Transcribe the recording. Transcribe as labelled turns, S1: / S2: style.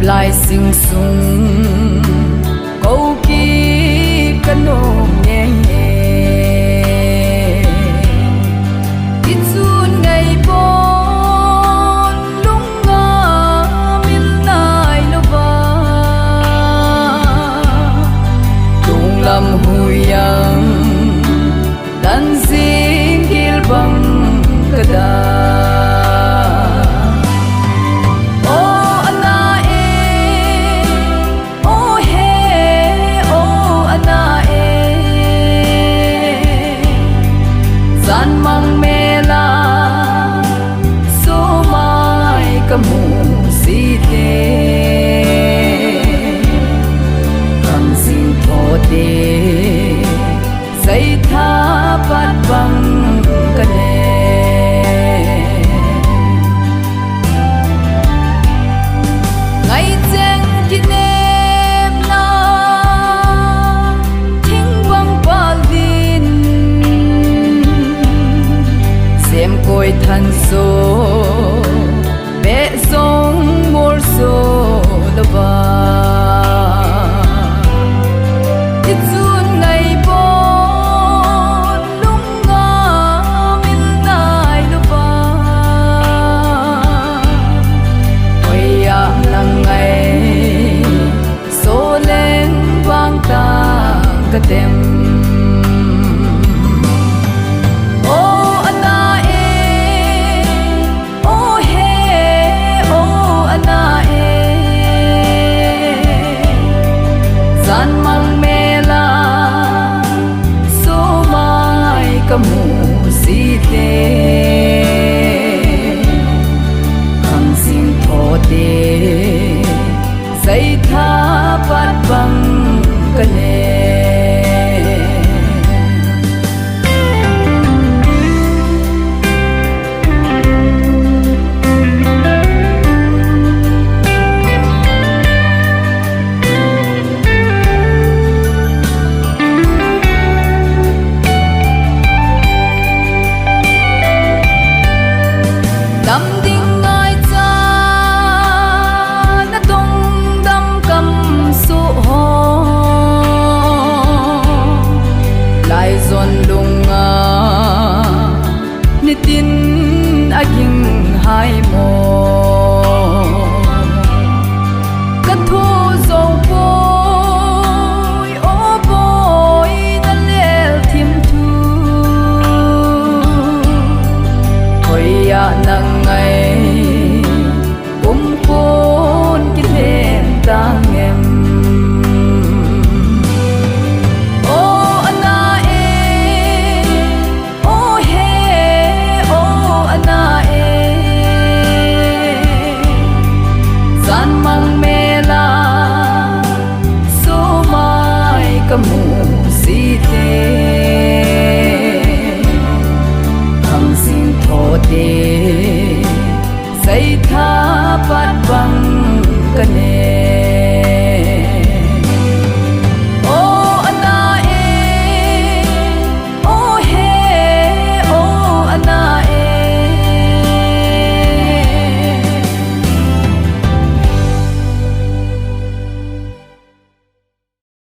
S1: lại sinh sung câu kỳ cân ôm nhẹ ít xuân ngày bốn lúc ngờ mình lại lo va tung lâm hui yang dan singgil bang kada. San mang mela so mai kamu si te kam sin tho te sai tha pat bang ka ne ngai cheng ki nem na thing bang pal din em coi thân số bé sông mor số đó ba ít xuân ngày bốn lúc ngờ mình lại đó ba ôi à nắng ngày số lên vang ta cả đêm. San mang mela so mai kamu si te kam sin tho te sai tha pat bang ka ne. Đam ding ngai cha na dong dam kam su ho lai zon lunga ni tin aging hai mo ka thu zo boy o boy na lel thim thu hoi ya nang tang em oh ana e oh he oh ana e san mang mela so mai kamu si te kam sin tho te sai tha pat